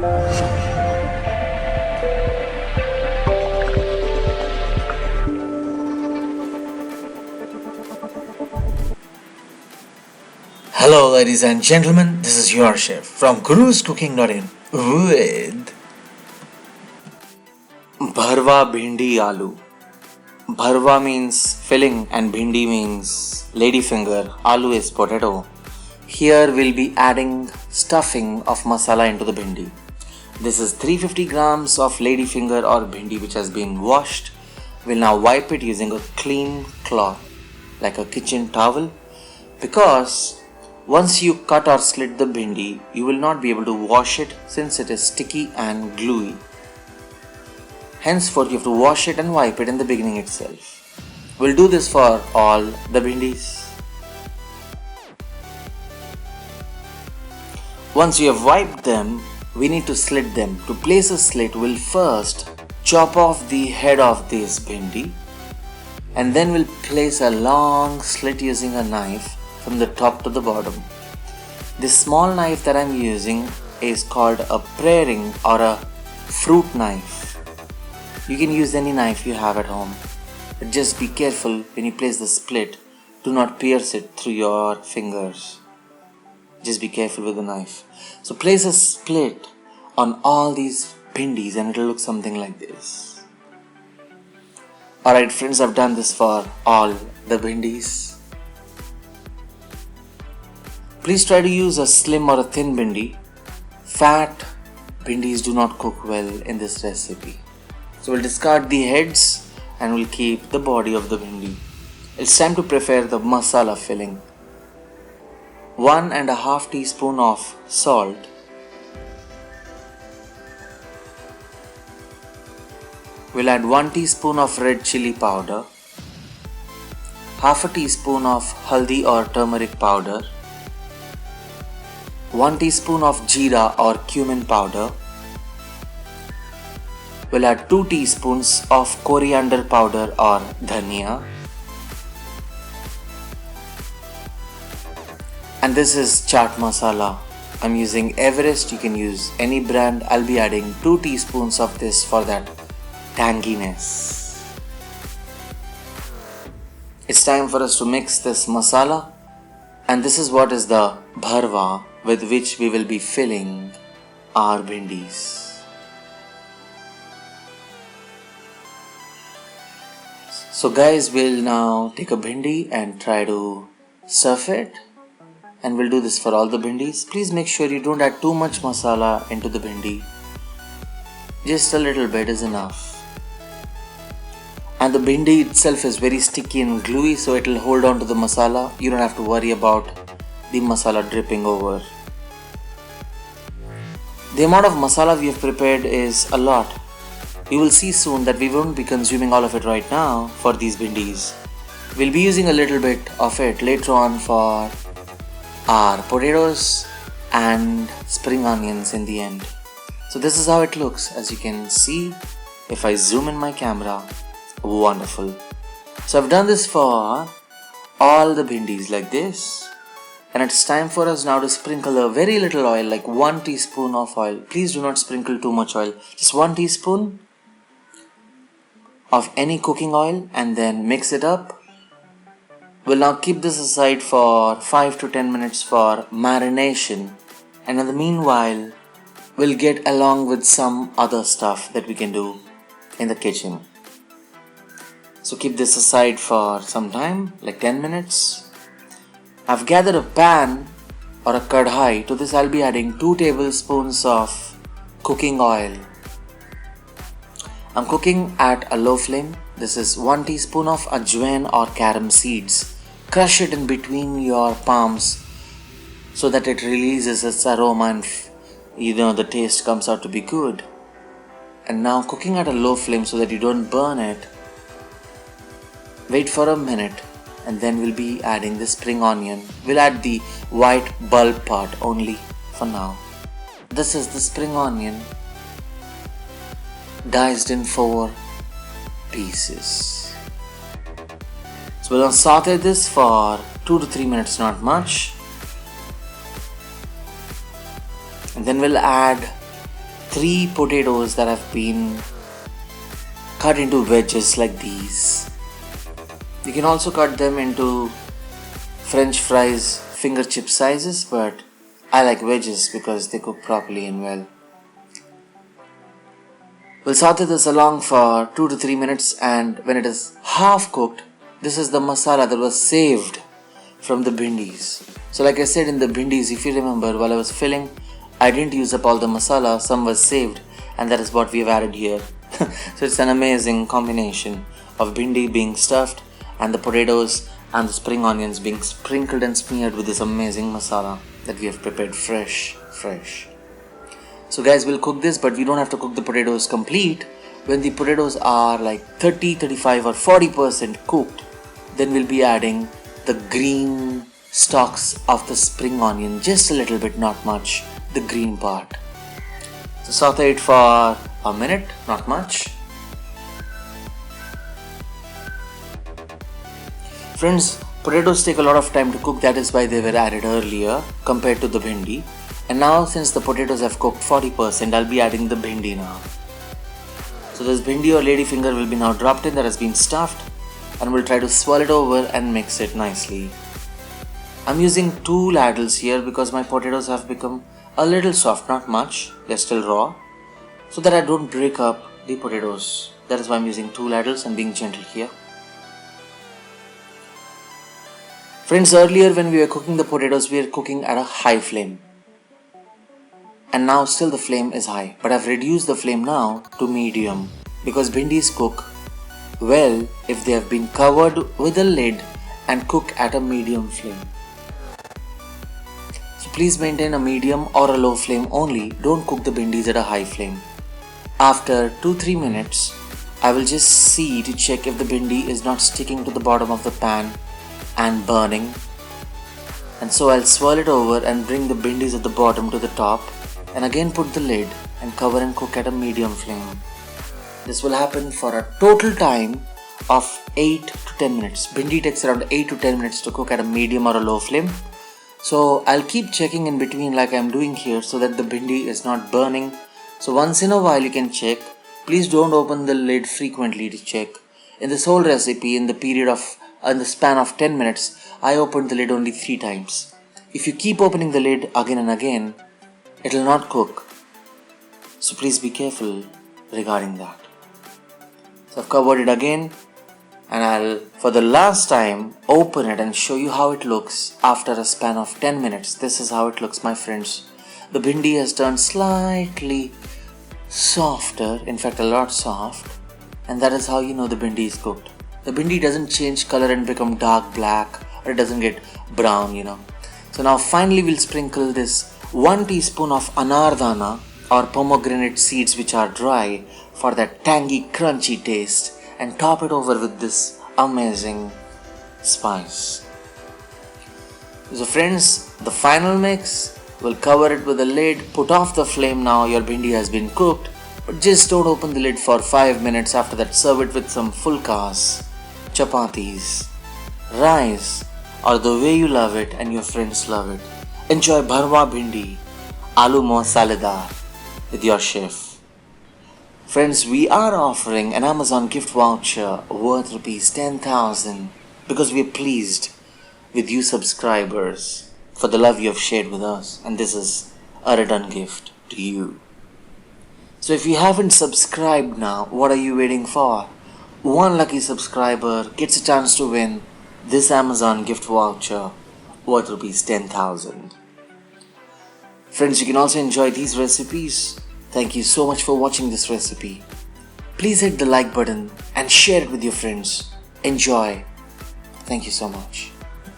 Hello, ladies and gentlemen, this is your chef from Guru's Cooking.in with Bharwa Bhindi Aloo. Bharwa means filling and Bhindi means ladyfinger. Aloo is potato. Here we'll be adding stuffing of masala into the bhindi. This is 350 grams of ladyfinger or bhindi which has been washed. We'll now wipe it using a clean cloth like a kitchen towel, because once you cut or slit the bhindi, you will not be able to wash it since it is sticky and gluey. Henceforth, you have to wash it and wipe it in the beginning itself. We'll do this for all the bhindis. Once you have wiped them, we need to slit them. To place a slit, we'll first chop off the head of this bhindi and then we'll place a long slit using a knife from the top to the bottom. This small knife that I'm using is called a paring or a fruit knife. You can use any knife you have at home, but just be careful when you place the split. Do not pierce it through your fingers. Just be careful with the knife. So place a split on all these bhindis and it will look something like this. Alright friends, I've done this for all the bhindis. Please try to use a slim or a thin bhindi. Fat bhindis do not cook well in this recipe. So we'll discard the heads and we'll keep the body of the bhindi. It's time to prepare the masala filling. 1.5 teaspoon of salt, we'll add 1 teaspoon of red chilli powder, half a teaspoon of haldi or turmeric powder, 1 teaspoon of jeera or cumin powder, we'll add 2 teaspoons of coriander powder or dhania, and this is Chat Masala. I'm using Everest, you can use any brand. I'll be adding 2 teaspoons of this for that tanginess. It's time for us to mix this masala, and this is what is the bharwa with which we will be filling our bhindis. So guys, we'll now take a bhindi and try to stuff it. And we'll do this for all the bhindis. Please make sure you don't add too much masala into the bhindi. Just a little bit is enough. And the bhindi itself is very sticky and gluey, so it will hold on to the masala. You don't have to worry about the masala dripping over. The amount of masala we have prepared is a lot. You will see soon that we won't be consuming all of it right now for these bhindis. We'll be using a little bit of it later on for our potatoes and spring onions in the end. So this is how it looks. As you can see, if I zoom in my camera, wonderful. So I've done this for all the bhindis like this, and it's time for us now to sprinkle a very little oil, like 1 teaspoon of oil. Please do not sprinkle too much oil, just 1 teaspoon of any cooking oil, and then mix it up. We'll now keep this aside for 5 to 10 minutes for marination, and in the meanwhile we'll get along with some other stuff that we can do in the kitchen. So keep this aside for some time, like 10 minutes. I've gathered a pan or a kadhai. To this I'll be adding 2 tablespoons of cooking oil. I'm cooking at a low flame. This is 1 teaspoon of Ajwain or Carom seeds. Crush it in between your palms so that it releases its aroma and the taste comes out to be good. And now cooking at a low flame so that you don't burn it. Wait for a minute and then we'll be adding the spring onion. We'll add the white bulb part only for now. This is the spring onion diced in 4 pieces. So we'll saute this for 2 to 3 minutes, not much. And then we'll add 3 potatoes that have been cut into wedges like these. You can also cut them into French fries finger chip sizes, but I like wedges because they cook properly and well. We'll saute this along for 2 to 3 minutes, and when it is half cooked, this is the masala that was saved from the bhindis. So like I said in the bhindis, if you remember, while I was filling, I didn't use up all the masala, some was saved, and that is what we have added here. So it's an amazing combination of bhindi being stuffed and the potatoes and the spring onions being sprinkled and smeared with this amazing masala that we have prepared fresh. So guys, we'll cook this, but we don't have to cook the potatoes complete. When the potatoes are like 30, 35 or 40% cooked, then we'll be adding the green stalks of the spring onion, just a little bit, not much, the green part. So saute it for a minute, not much. Friends, potatoes take a lot of time to cook, that is why they were added earlier compared to the bhindi. And now since the potatoes have cooked 40%, I'll be adding the bhindi now. So this bhindi or ladyfinger will be now dropped in, that has been stuffed, and we'll try to swirl it over and mix it nicely. I'm using 2 ladles here because my potatoes have become a little soft, not much, they're still raw, so that I don't break up the potatoes. That is why I'm using 2 ladles and being gentle here. Friends, earlier when we were cooking the potatoes, we were cooking at a high flame. And now still the flame is high, but I've reduced the flame now to medium because bhindis cook well if they have been covered with a lid and cook at a medium flame. So please maintain a medium or a low flame only, don't cook the bhindis at a high flame. After 2-3 minutes, I will just see to check if the bhindi is not sticking to the bottom of the pan and burning. And so I'll swirl it over and bring the bhindis at the bottom to the top, and again put the lid and cover and cook at a medium flame. This will happen for a total time of 8 to 10 minutes. Bhindi takes around 8 to 10 minutes to cook at a medium or a low flame. So I'll keep checking in between like I'm doing here so that the bhindi is not burning. So once in a while you can check. Please don't open the lid frequently to check. In this whole recipe, in the span of 10 minutes, I opened the lid only 3 times. If you keep opening the lid again and again, it will not cook. So please be careful regarding that. So I've covered it again, and I'll for the last time open it and show you how it looks after a span of 10 minutes. This is how it looks, my friends. The bhindi has turned slightly softer, in fact a lot soft, and that is how you know the bhindi is cooked. The bhindi doesn't change color and become dark black, or it doesn't get brown, So now finally we'll sprinkle this 1 teaspoon of Anardana or pomegranate seeds which are dry for that tangy crunchy taste, and top it over with this amazing spice. So friends, the final mix, we'll cover it with a lid, put off the flame now, your bhindi has been cooked, but just don't open the lid for 5 minutes. After that serve it with some fulkas, chapatis, rice, or the way you love it and your friends love it. Enjoy Bharwa Bhindi Aloo Masaledar with your chef. Friends, we are offering an Amazon gift voucher worth rupees 10,000 because we are pleased with you subscribers for the love you have shared with us, and this is a return gift to you. So if you haven't subscribed now, what are you waiting for? One lucky subscriber gets a chance to win this Amazon gift voucher worth rupees 10,000. Friends, you can also enjoy these recipes. Thank you so much for watching this recipe. Please hit the like button and share it with your friends. Enjoy. Thank you so much.